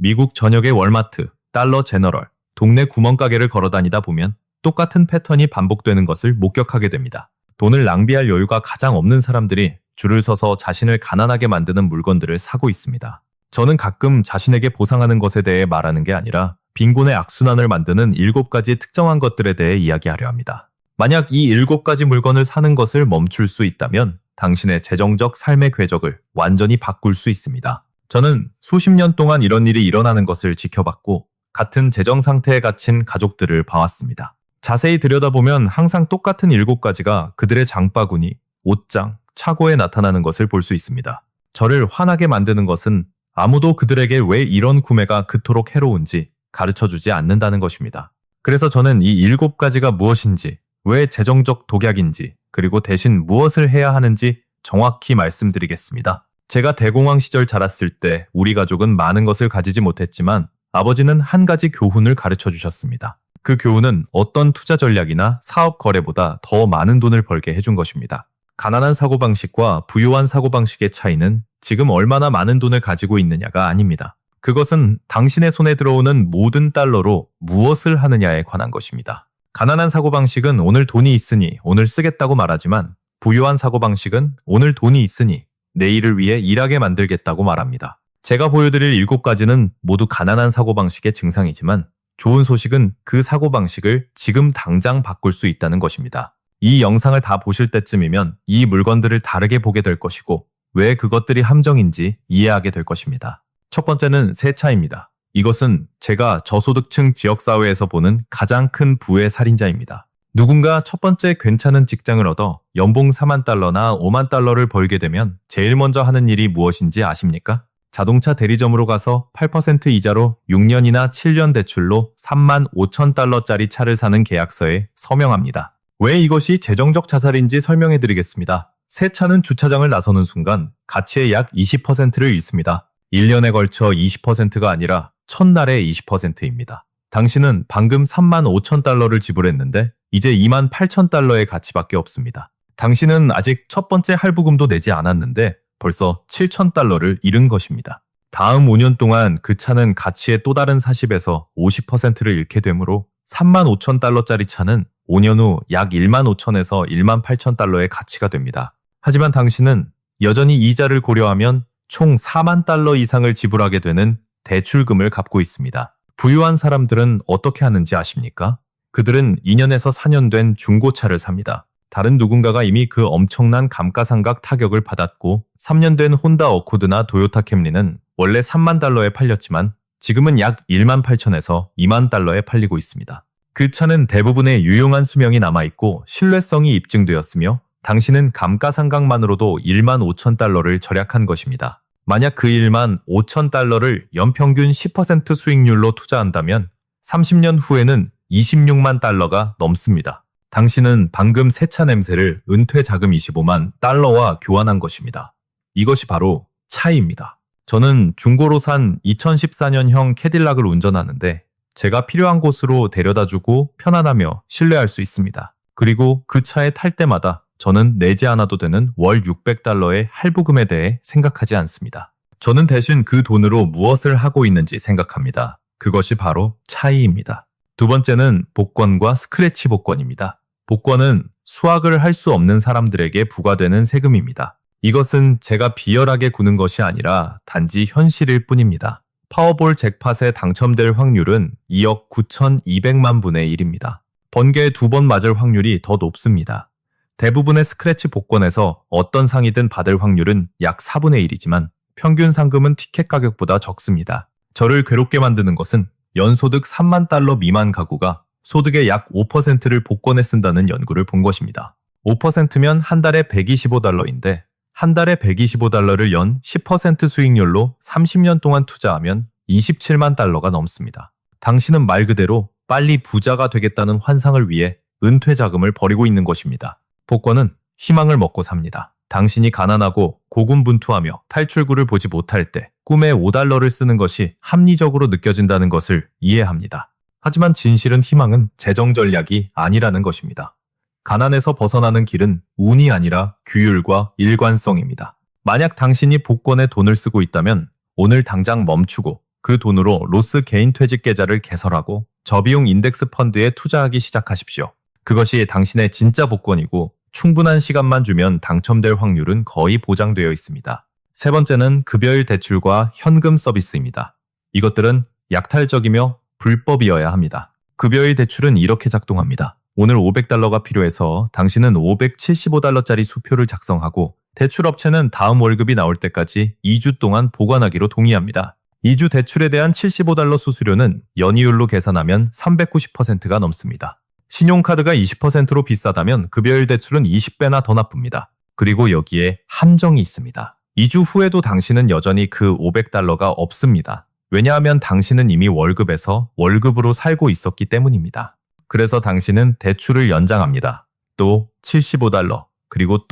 미국 전역의 월마트, 달러 제너럴, 동네 구멍가게를 걸어다니다 보면 똑같은 패턴이 반복되는 것을 목격하게 됩니다. 돈을 낭비할 여유가 가장 없는 사람들이 줄을 서서 자신을 가난하게 만드는 물건들을 사고 있습니다. 저는 가끔 자신에게 보상하는 것에 대해 말하는 게 아니라 빈곤의 악순환을 만드는 7가지 특정한 것들에 대해 이야기하려 합니다. 만약 이 7가지 물건을 사는 것을 멈출 수 있다면 당신의 재정적 삶의 궤적을 완전히 바꿀 수 있습니다. 저는 수십 년 동안 이런 일이 일어나는 것을 지켜봤고 같은 재정 상태에 갇힌 가족들을 봐왔습니다. 자세히 들여다보면 항상 똑같은 7가지가 그들의 장바구니, 옷장, 차고에 나타나는 것을 볼 수 있습니다. 저를 화나게 만드는 것은 아무도 그들에게 왜 이런 구매가 그토록 해로운지 가르쳐주지 않는다는 것입니다. 그래서 저는 이 7가지가 무엇인지, 왜 재정적 독약인지, 그리고 대신 무엇을 해야 하는지 정확히 말씀드리겠습니다. 제가 대공황 시절 자랐을 때 우리 가족은 많은 것을 가지지 못했지만 아버지는 한 가지 교훈을 가르쳐 주셨습니다. 그 교훈은 어떤 투자 전략이나 사업 거래보다 더 많은 돈을 벌게 해준 것입니다. 가난한 사고방식과 부유한 사고방식의 차이는 지금 얼마나 많은 돈을 가지고 있느냐가 아닙니다. 그것은 당신의 손에 들어오는 모든 달러로 무엇을 하느냐에 관한 것입니다. 가난한 사고방식은 오늘 돈이 있으니 오늘 쓰겠다고 말하지만 부유한 사고방식은 오늘 돈이 있으니 내일을 위해 일하게 만들겠다고 말합니다. 제가 보여드릴 7가지는 모두 가난한 사고방식의 증상이지만 좋은 소식은 그 사고방식을 지금 당장 바꿀 수 있다는 것입니다. 이 영상을 다 보실 때쯤이면 이 물건들을 다르게 보게 될 것이고 왜 그것들이 함정인지 이해하게 될 것입니다. 첫 번째는 세차입니다. 이것은 제가 저소득층 지역사회에서 보는 가장 큰 부의 살인자입니다. 누군가 첫 번째 괜찮은 직장을 얻어 연봉 4만 달러나 5만 달러를 벌게 되면 제일 먼저 하는 일이 무엇인지 아십니까? 자동차 대리점으로 가서 8% 이자로 6년이나 7년 대출로 3만 5천 달러짜리 차를 사는 계약서에 서명합니다. 왜 이것이 재정적 자살인지 설명해 드리겠습니다. 새 차는 주차장을 나서는 순간 가치의 약 20%를 잃습니다. 1년에 걸쳐 20%가 아니라 첫날에 20%입니다. 당신은 방금 3만 5천 달러를 지불했는데 이제 2만 8천 달러의 가치밖에 없습니다. 당신은 아직 첫 번째 할부금도 내지 않았는데 벌써 7천 달러를 잃은 것입니다. 다음 5년 동안 그 차는 가치의 또 다른 40에서 50%를 잃게 되므로 3만 5천 달러짜리 차는 5년 후 약 1만 5천에서 1만 8천 달러의 가치가 됩니다. 하지만 당신은 여전히 이자를 고려하면 총 4만 달러 이상을 지불하게 되는 대출금을 갚고 있습니다. 부유한 사람들은 어떻게 하는지 아십니까? 그들은 2년에서 4년 된 중고차를 삽니다. 다른 누군가가 이미 그 엄청난 감가상각 타격을 받았고 3년 된 혼다 어코드나 도요타 캠리는 원래 3만 달러에 팔렸지만 지금은 약 1만 8천에서 2만 달러에 팔리고 있습니다. 그 차는 대부분의 유용한 수명이 남아있고 신뢰성이 입증되었으며 당신은 감가상각만으로도 1만 5천 달러를 절약한 것입니다. 만약 그 1만 5천 달러를 연평균 10% 수익률로 투자한다면 30년 후에는 26만 달러가 넘습니다. 당신은 방금 새 차 냄새를 은퇴 자금 25만 달러와 교환한 것입니다. 이것이 바로 차이입니다. 저는 중고로 산 2014년형 캐딜락을 운전하는데 제가 필요한 곳으로 데려다주고 편안하며 신뢰할 수 있습니다. 그리고 그 차에 탈 때마다 저는 내지 않아도 되는 월 600달러의 할부금에 대해 생각하지 않습니다. 저는 대신 그 돈으로 무엇을 하고 있는지 생각합니다. 그것이 바로 차이입니다. 두 번째는 복권과 스크래치 복권입니다. 복권은 수학을 할 수 없는 사람들에게 부과되는 세금입니다. 이것은 제가 비열하게 구는 것이 아니라 단지 현실일 뿐입니다. 파워볼 잭팟에 당첨될 확률은 2억 9,200만 분의 1입니다. 번개에 2번 맞을 확률이 더 높습니다. 대부분의 스크래치 복권에서 어떤 상이든 받을 확률은 약 4분의 1이지만 평균 상금은 티켓 가격보다 적습니다. 저를 괴롭게 만드는 것은 연소득 3만 달러 미만 가구가 소득의 약 5%를 복권에 쓴다는 연구를 본 것입니다. 5%면 한 달에 125달러인데 한 달에 125달러를 연 10% 수익률로 30년 동안 투자하면 27만 달러가 넘습니다. 당신은 말 그대로 빨리 부자가 되겠다는 환상을 위해 은퇴 자금을 버리고 있는 것입니다. 복권은 희망을 먹고 삽니다. 당신이 가난하고 고군분투하며 탈출구를 보지 못할 때 꿈에 5달러를 쓰는 것이 합리적으로 느껴진다는 것을 이해합니다. 하지만 진실은 희망은 재정 전략이 아니라는 것입니다. 가난에서 벗어나는 길은 운이 아니라 규율과 일관성입니다. 만약 당신이 복권에 돈을 쓰고 있다면 오늘 당장 멈추고 그 돈으로 로스 개인 퇴직 계좌를 개설하고 저비용 인덱스 펀드에 투자하기 시작하십시오. 그것이 당신의 진짜 복권이고 충분한 시간만 주면 당첨될 확률은 거의 보장되어 있습니다. 세 번째는 급여일 대출과 현금 서비스입니다. 이것들은 약탈적이며 불법이어야 합니다. 급여일 대출은 이렇게 작동합니다. 오늘 $500가 필요해서 당신은 $575짜리 수표를 작성하고 대출업체는 다음 월급이 나올 때까지 2주 동안 보관하기로 동의합니다. 2주 대출에 대한 $75 수수료는 연이율로 계산하면 390%가 넘습니다. 신용카드가 20%로 비싸다면 급여일 대출은 20배나 더 나쁩니다. 그리고 여기에 함정이 있습니다. 2주 후에도 당신은 여전히 그 $500가 없습니다. 왜냐하면 당신은 이미 월급에서 월급으로 살고 있었기 때문입니다. 그래서 당신은 대출을 연장합니다. 또 $75, 그리고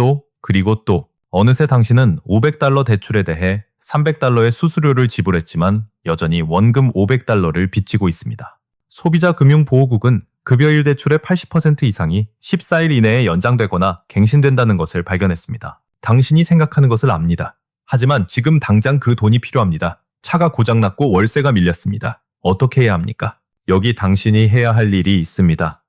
또 어느새 당신은 $500 대출에 대해 $300의 수수료를 지불했지만 여전히 원금 $500를 빚지고 있습니다. 소비자금융보호국은 급여일 대출의 80% 이상이 14일 이내에 연장되거나 갱신된다는 것을 발견했습니다. 당신이 생각하는 것을 압니다. 하지만 지금 당장 그 돈이 필요합니다. 차가 고장났고 월세가 밀렸습니다. 어떻게 해야 합니까? 여기 당신이 해야 할 일이 있습니다.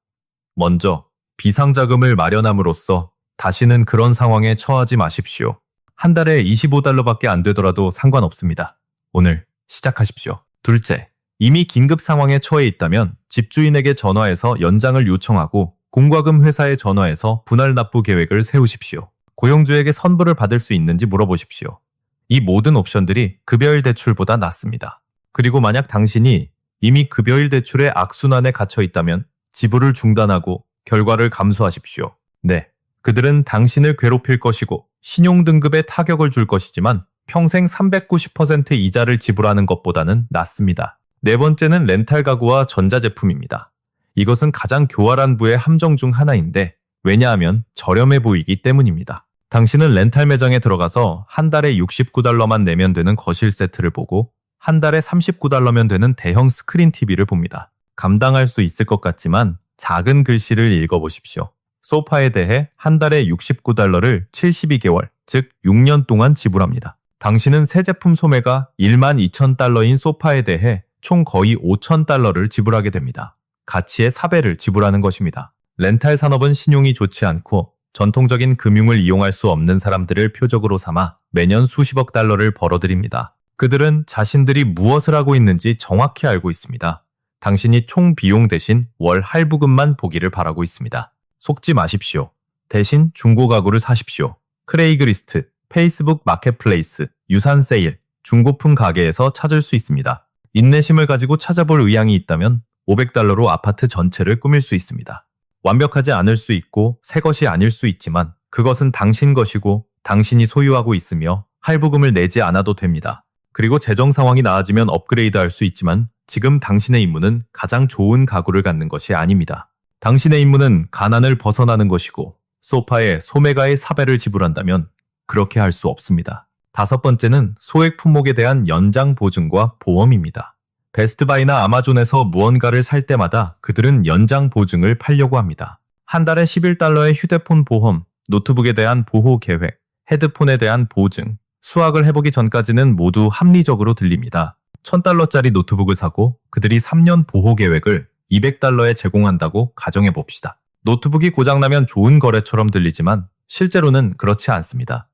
먼저 비상자금을 마련함으로써 다시는 그런 상황에 처하지 마십시오. 한 달에 $25밖에 안 되더라도 상관없습니다. 오늘 시작하십시오. 둘째, 이미 긴급 상황에 처해 있다면 집주인에게 전화해서 연장을 요청하고 공과금 회사에 전화해서 분할 납부 계획을 세우십시오. 고용주에게 선불을 받을 수 있는지 물어보십시오. 이 모든 옵션들이 급여일 대출보다 낫습니다. 그리고 만약 당신이 이미 급여일 대출의 악순환에 갇혀 있다면 지불을 중단하고 결과를 감수하십시오. 네, 그들은 당신을 괴롭힐 것이고 신용등급에 타격을 줄 것이지만 평생 390% 이자를 지불하는 것보다는 낫습니다. 네 번째는 렌탈 가구와 전자제품입니다. 이것은 가장 교활한 부의 함정 중 하나인데 왜냐하면 저렴해 보이기 때문입니다. 당신은 렌탈 매장에 들어가서 한 달에 $69만 내면 되는 거실 세트를 보고 한 달에 $39면 되는 대형 스크린 TV를 봅니다. 감당할 수 있을 것 같지만 작은 글씨를 읽어보십시오. 소파에 대해 한 달에 $69를 72개월, 즉 6년 동안 지불합니다. 당신은 새 제품 소매가 $12,000인 소파에 대해 총 거의 $5,000를 지불하게 됩니다. 가치의 4배를 지불하는 것입니다. 렌탈 산업은 신용이 좋지 않고 전통적인 금융을 이용할 수 없는 사람들을 표적으로 삼아 매년 수십억 달러를 벌어들입니다. 그들은 자신들이 무엇을 하고 있는지 정확히 알고 있습니다. 당신이 총 비용 대신 월 할부금만 보기를 바라고 있습니다. 속지 마십시오. 대신 중고 가구를 사십시오. 크레이그리스트, 페이스북 마켓플레이스, 유산 세일, 중고품 가게에서 찾을 수 있습니다. 인내심을 가지고 찾아볼 의향이 있다면 $500로 아파트 전체를 꾸밀 수 있습니다. 완벽하지 않을 수 있고 새 것이 아닐 수 있지만 그것은 당신 것이고 당신이 소유하고 있으며 할부금을 내지 않아도 됩니다. 그리고 재정 상황이 나아지면 업그레이드할 수 있지만 지금 당신의 임무는 가장 좋은 가구를 갖는 것이 아닙니다. 당신의 임무는 가난을 벗어나는 것이고 소파에 소매가의 4배를 지불한다면 그렇게 할 수 없습니다. 다섯 번째는 소액 품목에 대한 연장 보증과 보험입니다. 베스트바이나 아마존에서 무언가를 살 때마다 그들은 연장 보증을 팔려고 합니다. 한 달에 $11의 휴대폰 보험, 노트북에 대한 보호 계획, 헤드폰에 대한 보증, 수학을 해보기 전까지는 모두 합리적으로 들립니다. $1,000짜리 노트북을 사고 그들이 3년 보호 계획을 $200에 제공한다고 가정해 봅시다. 노트북이 고장나면 좋은 거래처럼 들리지만 실제로는 그렇지 않습니다.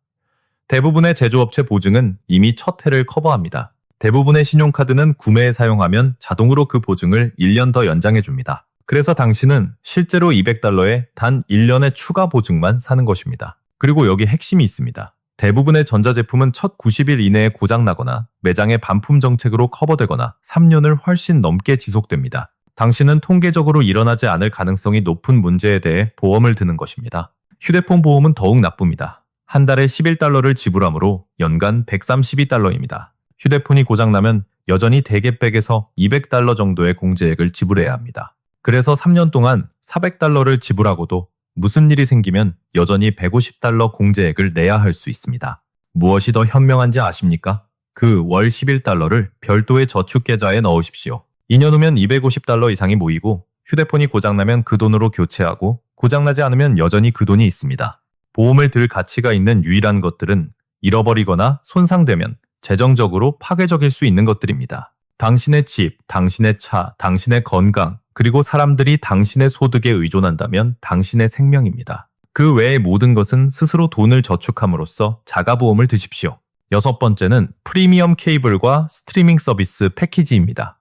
대부분의 제조업체 보증은 이미 첫 해를 커버합니다. 대부분의 신용카드는 구매에 사용하면 자동으로 그 보증을 1년 더 연장해 줍니다. 그래서 당신은 실제로 $200에 단 1년의 추가 보증만 사는 것입니다. 그리고 여기 핵심이 있습니다. 대부분의 전자제품은 첫 90일 이내에 고장나거나 매장의 반품 정책으로 커버되거나 3년을 훨씬 넘게 지속됩니다. 당신은 통계적으로 일어나지 않을 가능성이 높은 문제에 대해 보험을 드는 것입니다. 휴대폰 보험은 더욱 나쁩니다. 한 달에 $11를 지불하므로 연간 $132입니다. 휴대폰이 고장나면 여전히 대개백에서 $200 정도의 공제액을 지불해야 합니다. 그래서 3년 동안 $400를 지불하고도 무슨 일이 생기면 여전히 $150 공제액을 내야 할 수 있습니다. 무엇이 더 현명한지 아십니까? 그 월 $11를 별도의 저축 계좌에 넣으십시오. 2년 후면 $250 이상이 모이고 휴대폰이 고장나면 그 돈으로 교체하고 고장나지 않으면 여전히 그 돈이 있습니다. 보험을 들 가치가 있는 유일한 것들은 잃어버리거나 손상되면 재정적으로 파괴적일 수 있는 것들입니다. 당신의 집, 당신의 차, 당신의 건강, 그리고 사람들이 당신의 소득에 의존한다면 당신의 생명입니다. 그 외의 모든 것은 스스로 돈을 저축함으로써 자가보험을 드십시오. 여섯 번째는 프리미엄 케이블과 스트리밍 서비스 패키지입니다.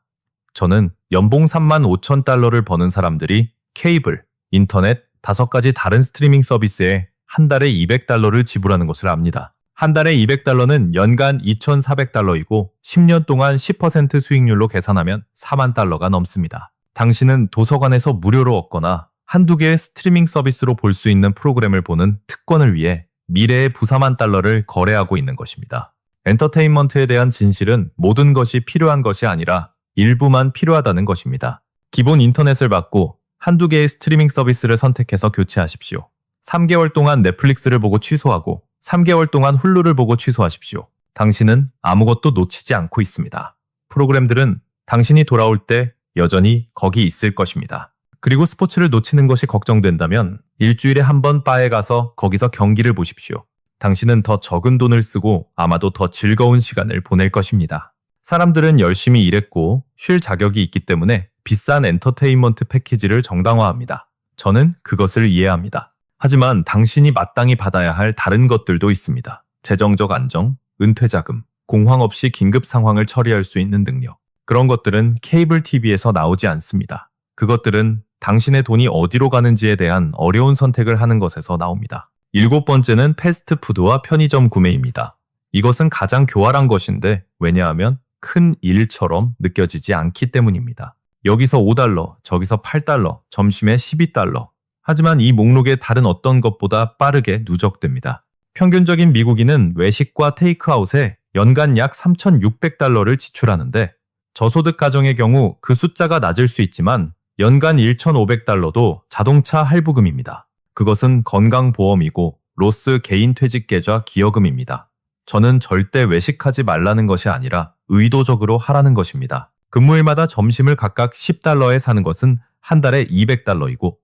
저는 연봉 35,000달러를 버는 사람들이 케이블, 인터넷, 5가지 다른 스트리밍 서비스에 한 달에 200달러를 지불하는 것을 압니다. 한 달에 200달러는 연간 2,400달러이고 10년 동안 10% 수익률로 계산하면 4만 달러가 넘습니다. 당신은 도서관에서 무료로 얻거나 한두 개의 스트리밍 서비스로 볼 수 있는 프로그램을 보는 특권을 위해 미래의 부사만 달러를 거래하고 있는 것입니다. 엔터테인먼트에 대한 진실은 모든 것이 필요한 것이 아니라 일부만 필요하다는 것입니다. 기본 인터넷을 받고 한두 개의 스트리밍 서비스를 선택해서 교체하십시오. 3개월 동안 넷플릭스를 보고 취소하고 3개월 동안 훌루를 보고 취소하십시오. 당신은 아무것도 놓치지 않고 있습니다. 프로그램들은 당신이 돌아올 때 여전히 거기 있을 것입니다. 그리고 스포츠를 놓치는 것이 걱정된다면 일주일에 한 번 바에 가서 거기서 경기를 보십시오. 당신은 더 적은 돈을 쓰고 아마도 더 즐거운 시간을 보낼 것입니다. 사람들은 열심히 일했고 쉴 자격이 있기 때문에 비싼 엔터테인먼트 패키지를 정당화합니다. 저는 그것을 이해합니다. 하지만 당신이 마땅히 받아야 할 다른 것들도 있습니다. 재정적 안정, 은퇴자금, 공황 없이 긴급 상황을 처리할 수 있는 능력. 그런 것들은 케이블 TV에서 나오지 않습니다. 그것들은 당신의 돈이 어디로 가는지에 대한 어려운 선택을 하는 것에서 나옵니다. 일곱 번째는 패스트푸드와 편의점 구매입니다. 이것은 가장 교활한 것인데 왜냐하면 큰 일처럼 느껴지지 않기 때문입니다. 여기서 5달러, 저기서 8달러, 점심에 12달러. 하지만 이 목록에 다른 어떤 것보다 빠르게 누적됩니다. 평균적인 미국인은 외식과 테이크아웃에 연간 약 3,600달러를 지출하는데 저소득 가정의 경우 그 숫자가 낮을 수 있지만 연간 1,500달러도 자동차 할부금입니다. 그것은 건강보험이고 로스 개인퇴직계좌 기여금입니다. 저는 절대 외식하지 말라는 것이 아니라 의도적으로 하라는 것입니다. 근무일마다 점심을 각각 10달러에 사는 것은 한 달에 200달러이고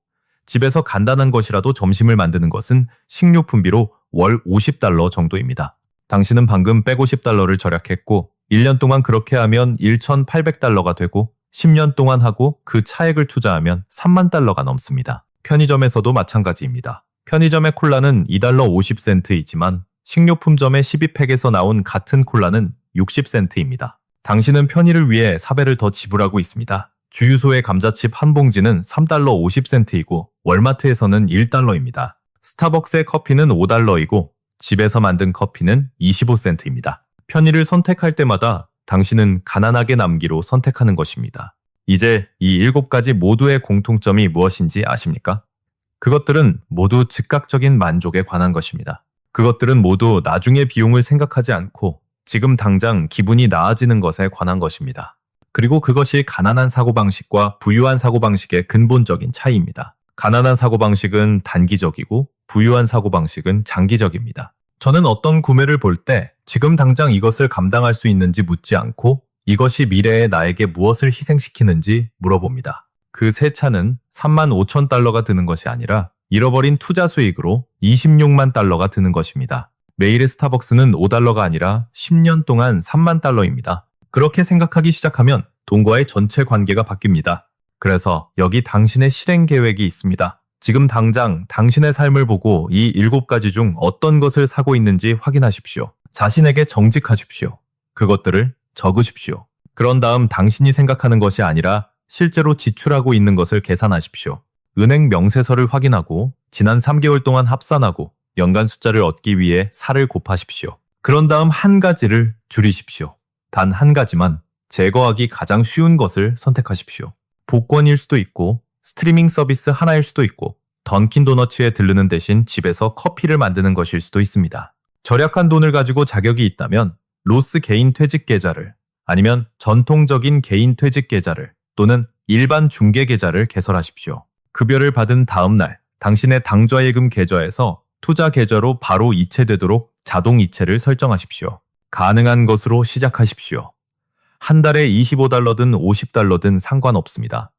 집에서 간단한 것이라도 점심을 만드는 것은 식료품비로 월 50달러 정도입니다. 당신은 방금 150달러를 절약했고 1년 동안 그렇게 하면 1,800달러가 되고 10년 동안 하고 그 차액을 투자하면 3만 달러가 넘습니다. 편의점에서도 마찬가지입니다. 편의점의 콜라는 2달러 50센트이지만 식료품점의 12팩에서 나온 같은 콜라는 60센트입니다. 당신은 편의를 위해 사배를 더 지불하고 있습니다. 주유소의 감자칩 한 봉지는 3달러 50센트이고 월마트에서는 1달러입니다. 스타벅스의 커피는 5달러이고 집에서 만든 커피는 25센트입니다. 편의를 선택할 때마다 당신은 가난하게 남기로 선택하는 것입니다. 이제 이 7가지 모두의 공통점이 무엇인지 아십니까? 그것들은 모두 즉각적인 만족에 관한 것입니다. 그것들은 모두 나중의 비용을 생각하지 않고 지금 당장 기분이 나아지는 것에 관한 것입니다. 그리고 그것이 가난한 사고방식과 부유한 사고방식의 근본적인 차이입니다. 가난한 사고방식은 단기적이고 부유한 사고방식은 장기적입니다. 저는 어떤 구매를 볼 때 지금 당장 이것을 감당할 수 있는지 묻지 않고 이것이 미래에 나에게 무엇을 희생시키는지 물어봅니다. 그 새 차는 35,000달러가 드는 것이 아니라 잃어버린 투자 수익으로 26만 달러가 드는 것입니다. 매일의 스타벅스는 5달러가 아니라 10년 동안 3만 달러입니다. 그렇게 생각하기 시작하면 돈과의 전체 관계가 바뀝니다. 그래서 여기 당신의 실행 계획이 있습니다. 지금 당장 당신의 삶을 보고 이 7가지 중 어떤 것을 사고 있는지 확인하십시오. 자신에게 정직하십시오. 그것들을 적으십시오. 그런 다음 당신이 생각하는 것이 아니라 실제로 지출하고 있는 것을 계산하십시오. 은행 명세서를 확인하고 지난 3개월 동안 합산하고 연간 숫자를 얻기 위해 4를 곱하십시오. 그런 다음 한 가지를 줄이십시오. 단 한 가지만 제거하기 가장 쉬운 것을 선택하십시오. 복권일 수도 있고 스트리밍 서비스 하나일 수도 있고 던킨 도너츠에 들르는 대신 집에서 커피를 만드는 것일 수도 있습니다. 절약한 돈을 가지고 자격이 있다면 로스 개인 퇴직 계좌를 아니면 전통적인 개인 퇴직 계좌를 또는 일반 중개 계좌를 개설하십시오. 급여를 받은 다음 날 당신의 당좌예금 계좌에서 투자 계좌로 바로 이체되도록 자동 이체를 설정하십시오. 가능한 것으로 시작하십시오. 한 달에 25달러든 50달러든 상관없습니다.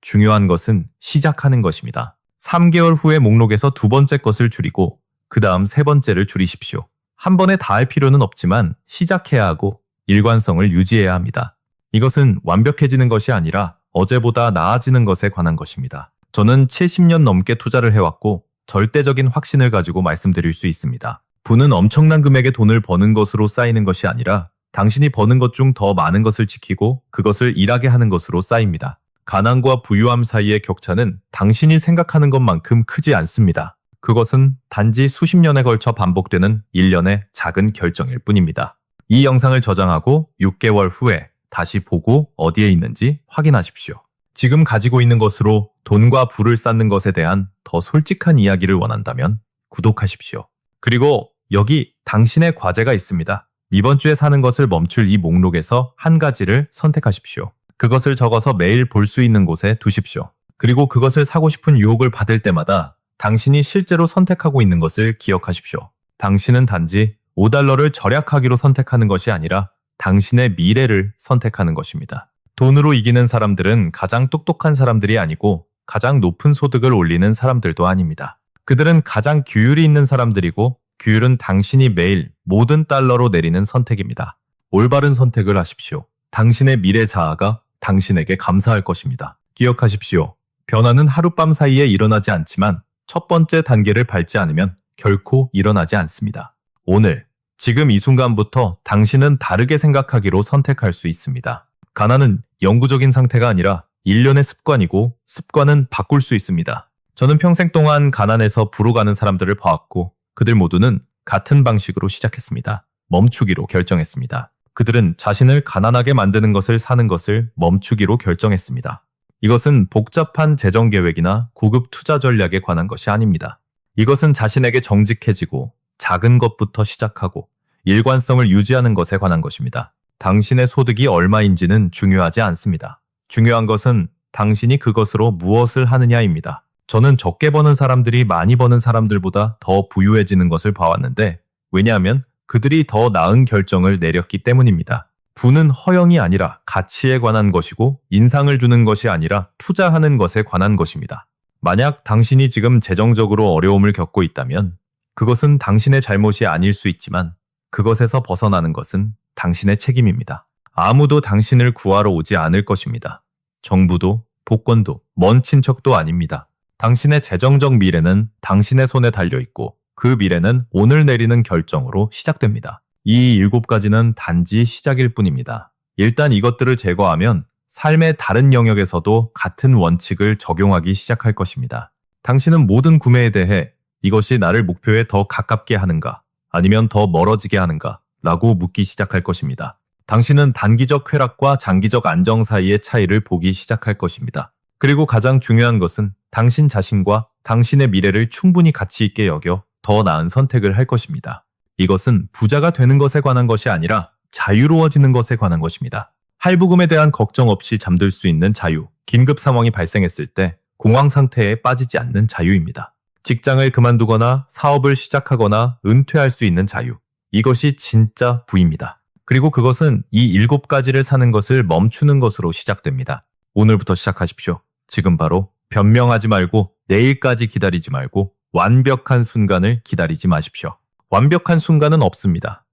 중요한 것은 시작하는 것입니다. 3개월 후에 목록에서 두 번째 것을 줄이고 그 다음 세 번째를 줄이십시오. 한 번에 다 할 필요는 없지만 시작해야 하고 일관성을 유지해야 합니다. 이것은 완벽해지는 것이 아니라 어제보다 나아지는 것에 관한 것입니다. 저는 70년 넘게 투자를 해왔고 절대적인 확신을 가지고 말씀드릴 수 있습니다. 부는 엄청난 금액의 돈을 버는 것으로 쌓이는 것이 아니라 당신이 버는 것 중 더 많은 것을 지키고 그것을 일하게 하는 것으로 쌓입니다. 가난과 부유함 사이의 격차는 당신이 생각하는 것만큼 크지 않습니다. 그것은 단지 수십 년에 걸쳐 반복되는 일련의 작은 결정일 뿐입니다. 이 영상을 저장하고 6개월 후에 다시 보고 어디에 있는지 확인하십시오. 지금 가지고 있는 것으로 돈과 부를 쌓는 것에 대한 더 솔직한 이야기를 원한다면 구독하십시오. 그리고 여기 당신의 과제가 있습니다. 이번 주에 사는 것을 멈출 이 목록에서 한 가지를 선택하십시오. 그것을 적어서 매일 볼 수 있는 곳에 두십시오. 그리고 그것을 사고 싶은 유혹을 받을 때마다 당신이 실제로 선택하고 있는 것을 기억하십시오. 당신은 단지 5달러를 절약하기로 선택하는 것이 아니라 당신의 미래를 선택하는 것입니다. 돈으로 이기는 사람들은 가장 똑똑한 사람들이 아니고 가장 높은 소득을 올리는 사람들도 아닙니다. 그들은 가장 규율이 있는 사람들이고 규율은 당신이 매일 모든 달러로 내리는 선택입니다. 올바른 선택을 하십시오. 당신의 미래 자아가 당신에게 감사할 것입니다. 기억하십시오. 변화는 하룻밤 사이에 일어나지 않지만 첫 번째 단계를 밟지 않으면 결코 일어나지 않습니다. 오늘, 지금 이 순간부터 당신은 다르게 생각하기로 선택할 수 있습니다. 가난은 영구적인 상태가 아니라 일련의 습관이고 습관은 바꿀 수 있습니다. 저는 평생 동안 가난에서 부로 가는 사람들을 봐왔고 그들 모두는 같은 방식으로 시작했습니다. 멈추기로 결정했습니다. 그들은 자신을 가난하게 만드는 것을 사는 것을 멈추기로 결정했습니다. 이것은 복잡한 재정 계획이나 고급 투자 전략에 관한 것이 아닙니다. 이것은 자신에게 정직해지고 작은 것부터 시작하고 일관성을 유지하는 것에 관한 것입니다. 당신의 소득이 얼마인지는 중요하지 않습니다. 중요한 것은 당신이 그것으로 무엇을 하느냐입니다. 저는 적게 버는 사람들이 많이 버는 사람들보다 더 부유해지는 것을 봐왔는데 왜냐하면 그들이 더 나은 결정을 내렸기 때문입니다. 부는 허영이 아니라 가치에 관한 것이고 인상을 주는 것이 아니라 투자하는 것에 관한 것입니다. 만약 당신이 지금 재정적으로 어려움을 겪고 있다면 그것은 당신의 잘못이 아닐 수 있지만 그것에서 벗어나는 것은 당신의 책임입니다. 아무도 당신을 구하러 오지 않을 것입니다. 정부도, 복권도, 먼 친척도 아닙니다. 당신의 재정적 미래는 당신의 손에 달려있고 그 미래는 오늘 내리는 결정으로 시작됩니다. 이 7가지는 단지 시작일 뿐입니다. 일단 이것들을 제거하면 삶의 다른 영역에서도 같은 원칙을 적용하기 시작할 것입니다. 당신은 모든 구매에 대해 이것이 나를 목표에 더 가깝게 하는가 아니면 더 멀어지게 하는가 라고 묻기 시작할 것입니다. 당신은 단기적 쾌락과 장기적 안정 사이의 차이를 보기 시작할 것입니다. 그리고 가장 중요한 것은 당신 자신과 당신의 미래를 충분히 가치 있게 여겨 더 나은 선택을 할 것입니다. 이것은 부자가 되는 것에 관한 것이 아니라 자유로워지는 것에 관한 것입니다. 할부금에 대한 걱정 없이 잠들 수 있는 자유, 긴급 상황이 발생했을 때 공황 상태에 빠지지 않는 자유입니다. 직장을 그만두거나 사업을 시작하거나 은퇴할 수 있는 자유, 이것이 진짜 부입니다. 그리고 그것은 이 7가지를 사는 것을 멈추는 것으로 시작됩니다. 오늘부터 시작하십시오. 지금 바로 변명하지 말고 내일까지 기다리지 말고 완벽한 순간을 기다리지 마십시오. 완벽한 순간은 없습니다.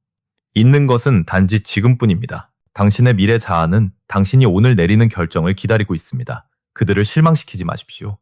있는 것은 단지 지금뿐입니다. 당신의 미래 자아는 당신이 오늘 내리는 결정을 기다리고 있습니다. 그들을 실망시키지 마십시오.